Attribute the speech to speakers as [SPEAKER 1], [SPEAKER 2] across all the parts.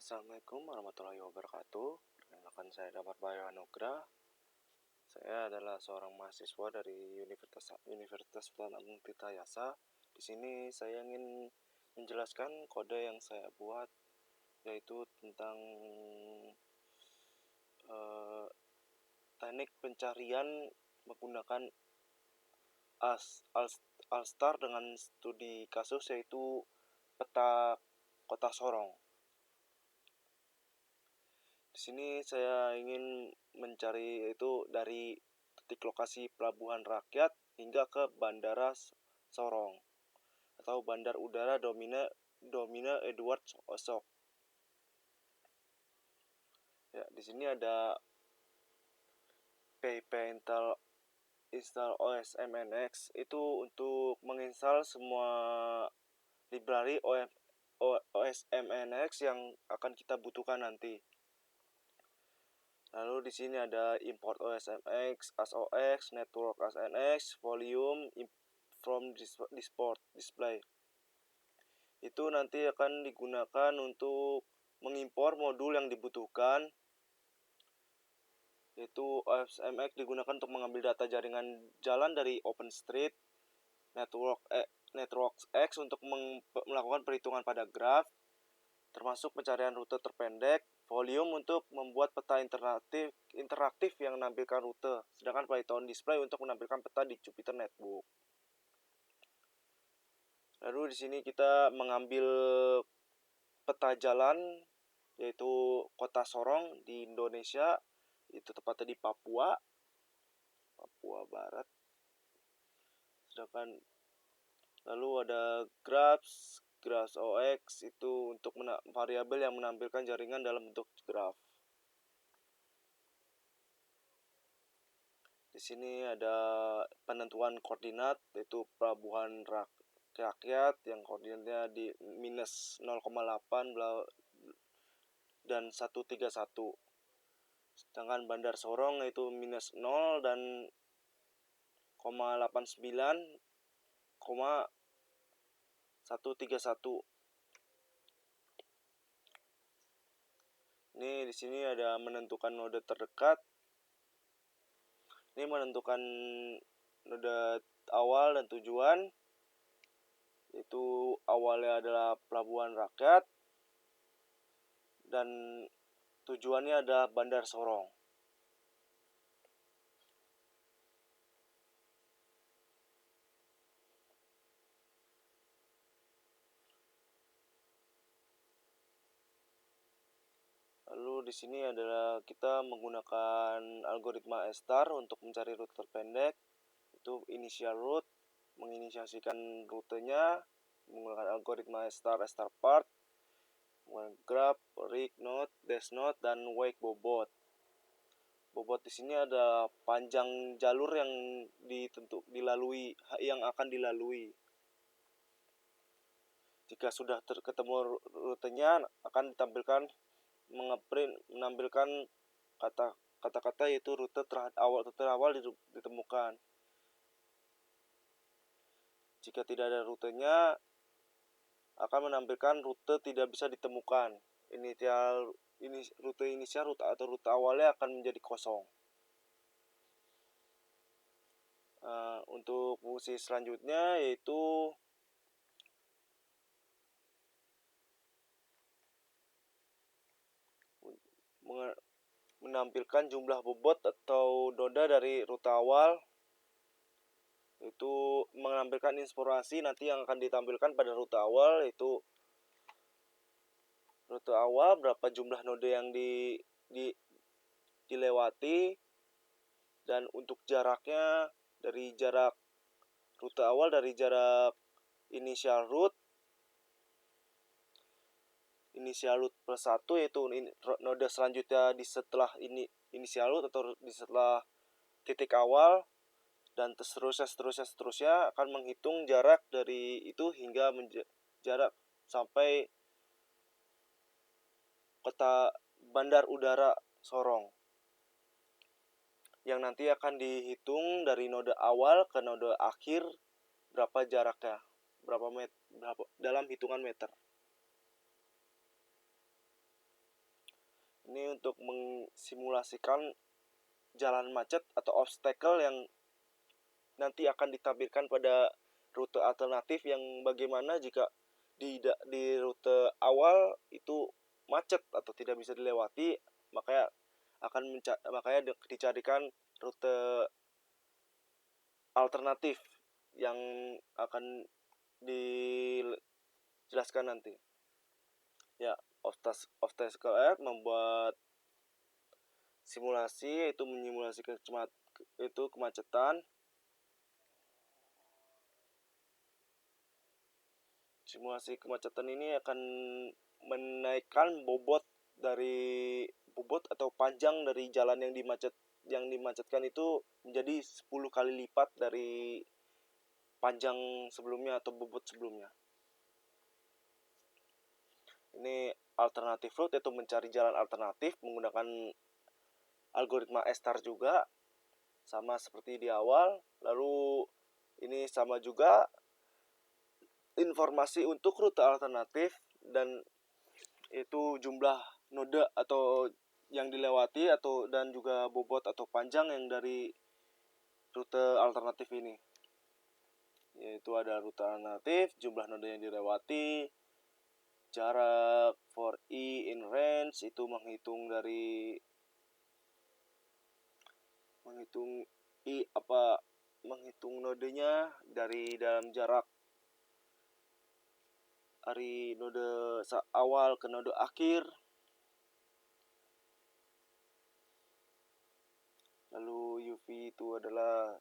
[SPEAKER 1] Assalamualaikum warahmatullahi wabarakatuh. Perkenalkan, saya Damar Bayo Anugrah. Saya adalah seorang mahasiswa dari Universitas Sultan Agung Tirtayasa. Di sini saya ingin menjelaskan kode yang saya buat, yaitu tentang teknik pencarian menggunakan Alstar dengan studi kasus, yaitu peta kota Sorong. Di sini saya ingin mencari itu dari titik lokasi pelabuhan rakyat hingga ke Bandara Sorong atau Bandar Udara Domina Edward Osok. Ya, di sini ada PIP install OSMNX itu untuk menginstal semua library OSMNX yang akan kita butuhkan nanti. Lalu di sini ada import OSMX, ASOX, network ASNX, volume from display. Itu nanti akan digunakan untuk mengimpor modul yang dibutuhkan, yaitu OSMX digunakan untuk mengambil data jaringan jalan dari OpenStreet, network X untuk melakukan perhitungan pada graf, termasuk pencarian rute terpendek, volume untuk membuat peta interaktif yang menampilkan rute, sedangkan Python display untuk menampilkan peta di Jupyter Notebook. Lalu di sini kita mengambil peta jalan, yaitu kota Sorong di Indonesia, itu tepatnya di Papua Barat. Sedangkan lalu ada graphs OX itu untuk variabel yang menampilkan jaringan dalam bentuk graf. Di sini ada penentuan koordinat, yaitu pelabuhan rakyat yang koordinatnya di minus 0,8 dan 131. Sedangkan Bandar Sorong itu minus 0 dan 0,89, 131. Ini di sini ada menentukan node terdekat. Ini menentukan node awal dan tujuan. Itu awalnya adalah pelabuhan rakyat dan tujuannya adalah Bandar Sorong. Lalu di sini adalah kita menggunakan algoritma Star untuk mencari rute terpendek. Itu initial route, menginisiasikan rutenya menggunakan algoritma Star part, graph, rig node, dash node, dan wake bobot. Bobot di sini ada panjang jalur yang akan dilalui. Jika sudah ketemu rutenya, akan ditampilkan menampilkan kata-kata yaitu rute terawal ditemukan. Jika tidak ada rutenya, akan menampilkan rute tidak bisa ditemukan. Rute inisial atau rute awalnya akan menjadi kosong. Untuk fungsi selanjutnya yaitu menampilkan jumlah bobot atau noda dari rute awal, itu menampilkan informasi nanti yang akan ditampilkan pada rute awal, yaitu rute awal berapa jumlah node yang dilewati, dan untuk jaraknya dari jarak rute awal dari jarak initial route plus 1, yaitu node selanjutnya di setelah initial route atau di setelah titik awal, dan seterusnya akan menghitung jarak dari itu hingga jarak sampai kota Bandar Udara Sorong, yang nanti akan dihitung dari node awal ke node akhir berapa jaraknya, berapa dalam hitungan meter. Ini untuk mensimulasikan jalan macet atau obstacle yang nanti akan ditampilkan pada rute alternatif, yang bagaimana jika di rute awal itu macet atau tidak bisa dilewati, makanya dicarikan rute alternatif yang akan dijelaskan nanti. Ya, obstacle act membuat simulasi, yaitu menyimulasikan kemacetan. Simulasi kemacetan ini akan menaikkan bobot atau panjang dari jalan yang dimacetkan itu menjadi 10 kali lipat dari panjang sebelumnya atau bobot sebelumnya. Ini alternatif route, yaitu mencari jalan alternatif menggunakan algoritma ESTAR juga, sama seperti di awal. Lalu ini sama juga informasi untuk rute alternatif, dan itu jumlah node atau yang dilewati dan juga bobot atau panjang yang dari rute alternatif ini. Yaitu ada rute alternatif, jumlah node yang dilewati, jarak for i in range, itu menghitung nodenya dari dalam jarak dari node awal ke node akhir. Lalu UV itu adalah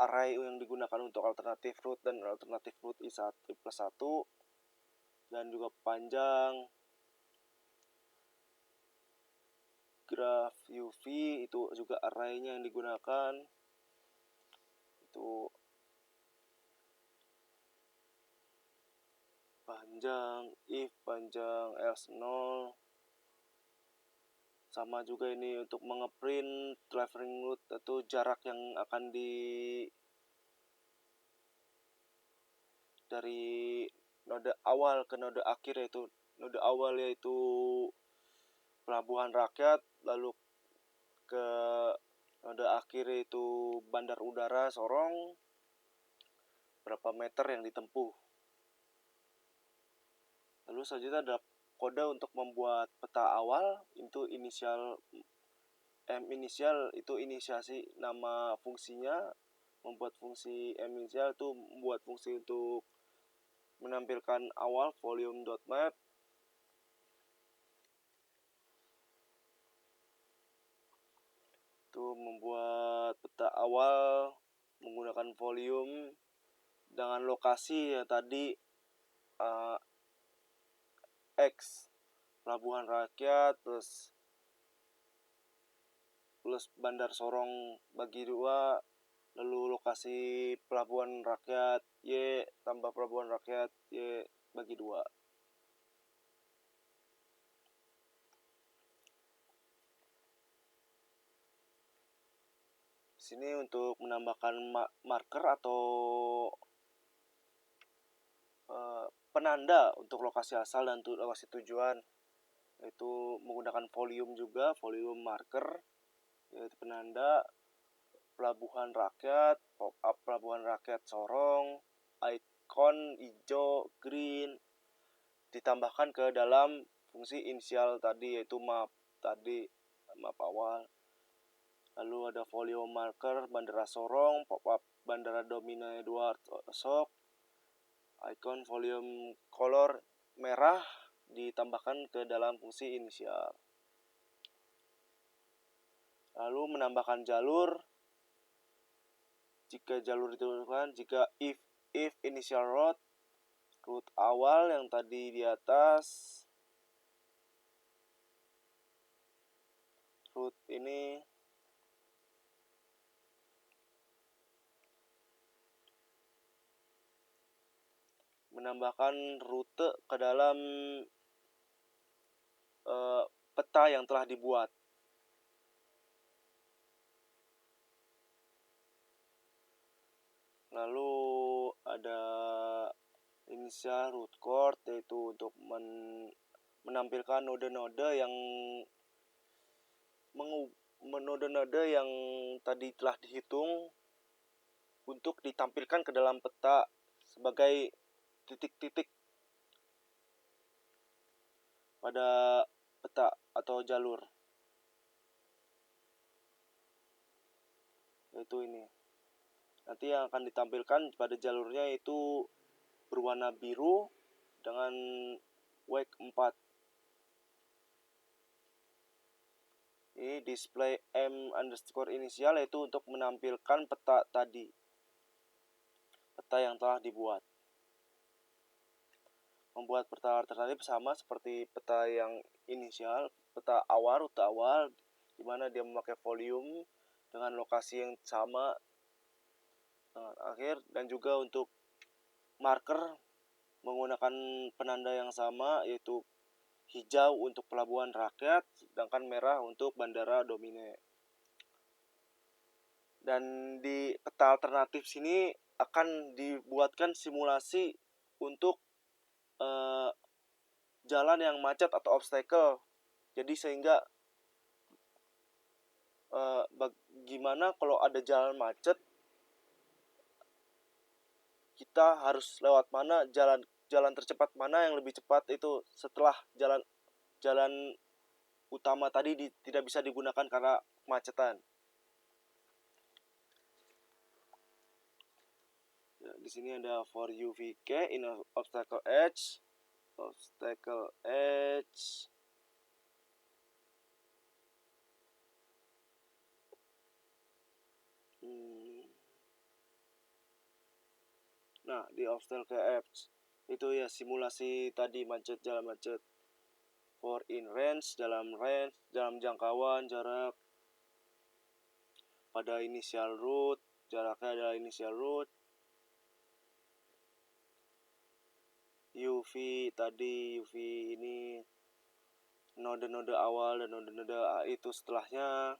[SPEAKER 1] array yang digunakan untuk alternatif route dan alternatif route I+1, dan juga panjang. Graf UV itu juga array-nya yang digunakan, itu panjang if panjang else 0. Sama juga ini untuk mengeprint traveling route atau jarak yang akan dari node awal ke node akhir, yaitu node awal yaitu Pelabuhan Rakyat, lalu ke node akhir yaitu Bandar Udara Sorong, berapa meter yang ditempuh. Lalu selanjutnya ada kode untuk membuat peta awal, itu inisial itu inisiasi nama fungsinya. Membuat fungsi inisial itu membuat fungsi untuk menampilkan awal volume.map. Itu membuat peta awal menggunakan volume dengan lokasi ya tadi X Pelabuhan Rakyat plus Bandar Sorong bagi 2, lalu lokasi Pelabuhan Rakyat Y tambah Pelabuhan Rakyat Y bagi 2. Sini untuk menambahkan marker atau penanda untuk lokasi asal dan lokasi tujuan, yaitu menggunakan volume juga, volume marker, yaitu penanda Pelabuhan Rakyat, pop-up Pelabuhan Rakyat Sorong, icon hijau, green, ditambahkan ke dalam fungsi inisial tadi, yaitu map awal. Lalu ada volume marker Bandara Sorong, pop-up Bandara Domina Edward Sok, icon volume color merah ditambahkan ke dalam fungsi inisial. Lalu menambahkan jalur, jika jalur ditentukan, jika if initial route awal yang tadi di atas, route ini menambahkan rute ke dalam peta yang telah dibuat. Lalu ada inisial route chord, yaitu untuk menampilkan node-node yang node-node yang tadi telah dihitung untuk ditampilkan ke dalam peta sebagai titik-titik pada peta atau jalur, yaitu ini. Nanti yang akan ditampilkan pada jalurnya itu berwarna biru dengan wake 4. Ini display m_initial yaitu untuk menampilkan peta tadi, peta yang telah dibuat. Membuat peta alternatif sama seperti peta yang inisial, peta awal, rute awal, di mana dia memakai volume dengan lokasi yang sama dengan akhir, dan juga untuk marker menggunakan penanda yang sama, yaitu hijau untuk pelabuhan rakyat, sedangkan merah untuk bandara Domine. Dan di peta alternatif sini akan dibuatkan simulasi untuk jalan yang macet atau obstacle. Jadi sehingga bagaimana kalau ada jalan macet, kita harus lewat mana, jalan tercepat mana yang lebih cepat itu setelah jalan utama tadi tidak bisa digunakan karena kemacetan. Ya, di sini ada for UVK in obstacle edge. Nah, di obstacle edge itu ya simulasi tadi jalan macet. For in range, dalam jangkauan jarak. Pada initial route, jaraknya adalah initial route. UV ini node-node awal dan node-node itu setelahnya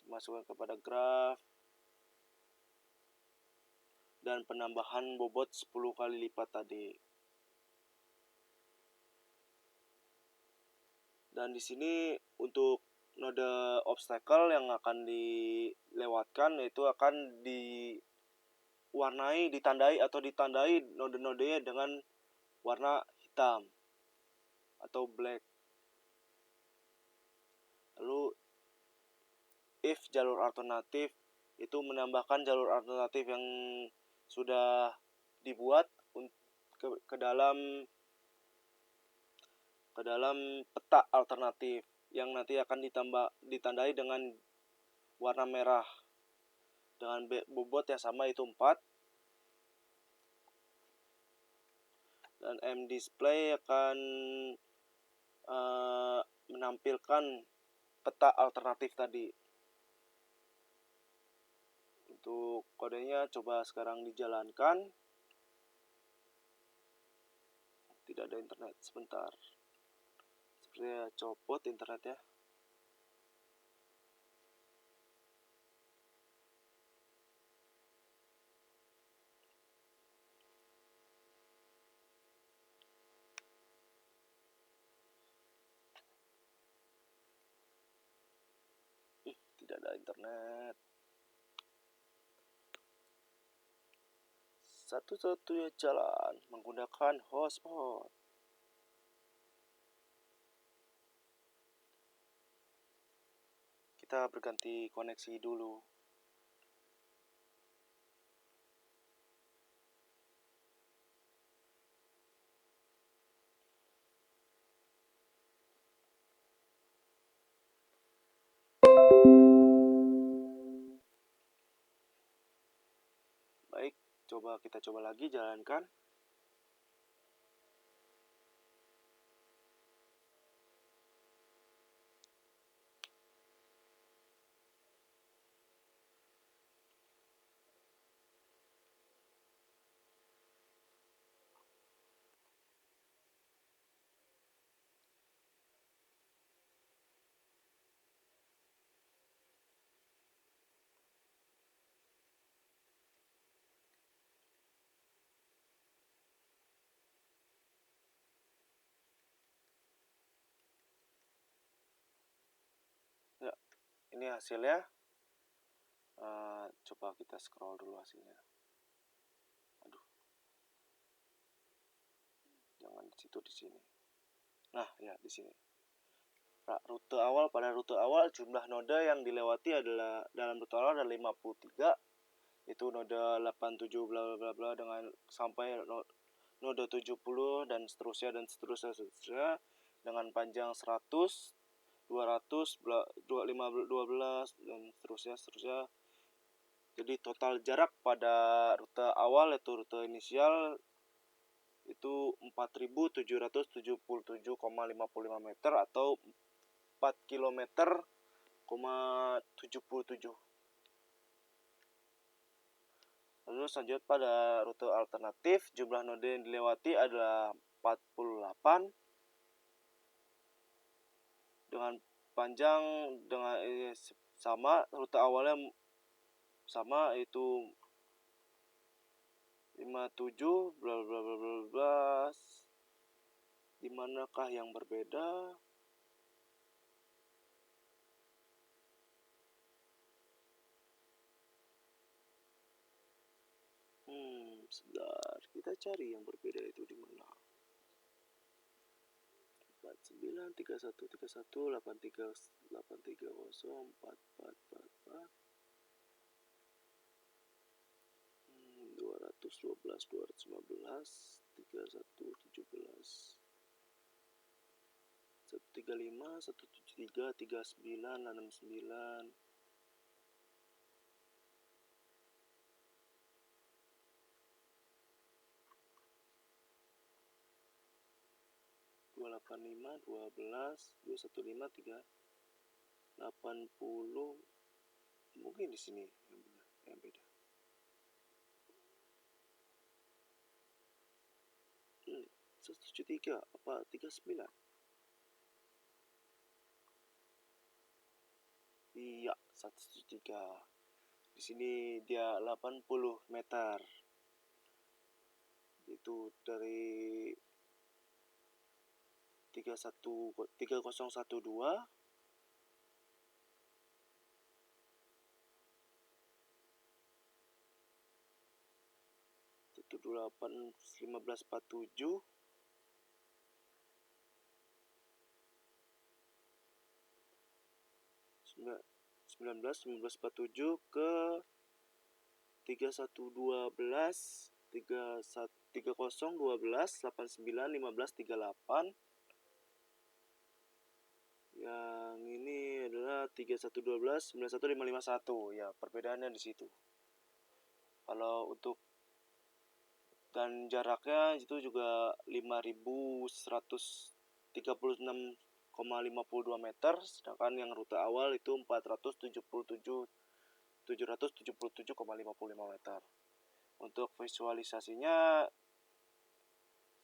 [SPEAKER 1] dimasukkan kepada graf, dan penambahan bobot 10 kali lipat tadi. Dan di sini untuk node obstacle yang akan dilewatkan itu akan ditandai node-nodenya dengan warna hitam atau black. Lalu if jalur alternatif itu menambahkan jalur alternatif yang sudah dibuat ke dalam peta alternatif yang nanti akan ditandai dengan warna merah dengan bobot yang sama, itu 4. Dan M display akan menampilkan peta alternatif tadi. Untuk kodenya coba sekarang dijalankan. Tidak ada internet, sebentar. Sepertinya copot internetnya. Tidak ada internet. Satu-satunya jalan menggunakan hotspot. Kita berganti koneksi dulu. Baik, kita coba lagi jalankan. Ini hasilnya. Coba kita scroll dulu hasilnya. Aduh, jangan di situ, di sini. Nah, ya di sini. Pada rute awal jumlah noda yang dilewati adalah dalam rute awal ada 53. Itu noda 87 bla bla bla dengan sampai noda 70 dan seterusnya dengan panjang 100, 200, 12 dan seterusnya. Jadi total jarak pada rute awal yaitu rute inisial itu 4.777,55 meter atau 4 km, 77. Lalu selanjutnya pada rute alternatif jumlah noda yang dilewati adalah 48 dengan panjang dengan sama, rute awalnya sama yaitu 57 bla bla bla bla bla. Di manakah yang berbeda? Sebentar, kita cari yang berbeda itu di mana. 49 31 31 83 830 4444 212 215 3117 135 173 39 69 285 12 215 380. Mungkin di sini yang beda. 173 apa 39? Iya, 173. Di sini dia 80 meter. Itu dari 3012 18 1547 1947 ke 3112 3012 89 15 38. Yang ini adalah 3112 91551. Ya, perbedaannya di situ. Kalau untuk dan jaraknya itu juga 5136,52 meter, sedangkan yang rute awal itu 777,55 meter. Untuk visualisasinya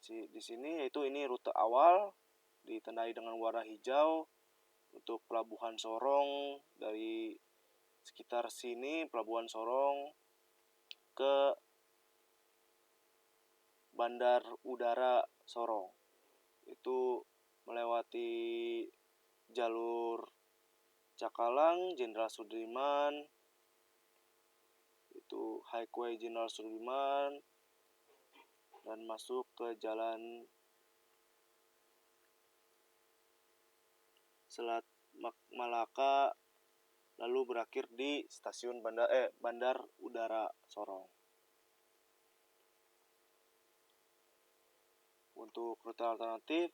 [SPEAKER 1] di sini yaitu ini rute awal ditandai dengan warna hijau. Untuk pelabuhan Sorong dari sekitar sini, pelabuhan Sorong ke Bandar Udara Sorong itu melewati jalur Cakalang, Jenderal Sudirman, itu Highway Jenderal Sudirman, dan masuk ke Jalan Selat Malaka, lalu berakhir di stasiun Bandar Udara Sorong. Untuk rute alternatif,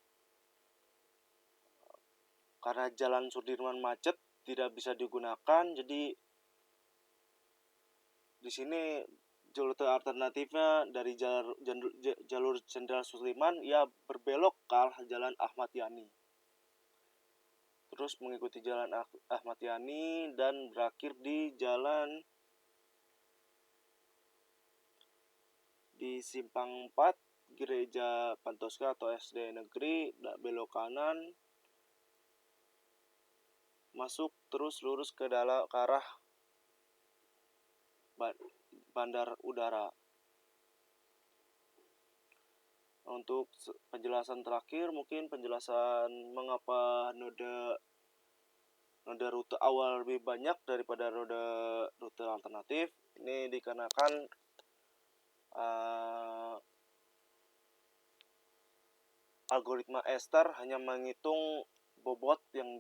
[SPEAKER 1] karena Jalan Sudirman macet tidak bisa digunakan, jadi di sini rute alternatifnya dari jalur Jenderal Sudirman ya berbelok ke arah Jalan Ahmad Yani. Terus mengikuti Jalan Ahmad Yani dan berakhir di jalan di Simpang 4 Gereja Pantoska atau SD Negeri, belok kanan, masuk terus lurus ke arah Bandar Udara. Untuk penjelasan terakhir, mungkin penjelasan mengapa noda node rute awal lebih banyak daripada rute alternatif. Ini dikarenakan algoritma Estar hanya menghitung bobot yang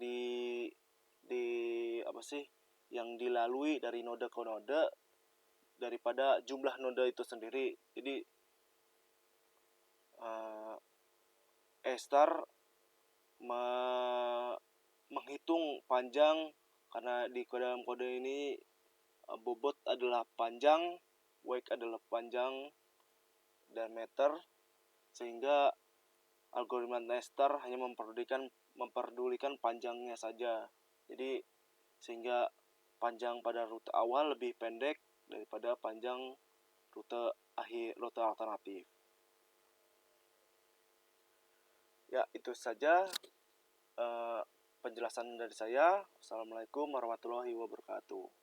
[SPEAKER 1] yang dilalui dari node ke node daripada jumlah node itu sendiri. Jadi Estar menghitung panjang, karena di dalam kode ini bobot adalah panjang, weight adalah panjang diameter, sehingga algoritma Estar hanya memperdulikan panjangnya saja. Jadi sehingga panjang pada rute awal lebih pendek daripada panjang rute alternatif. Ya, itu saja penjelasan dari saya. Assalamualaikum warahmatullahi wabarakatuh.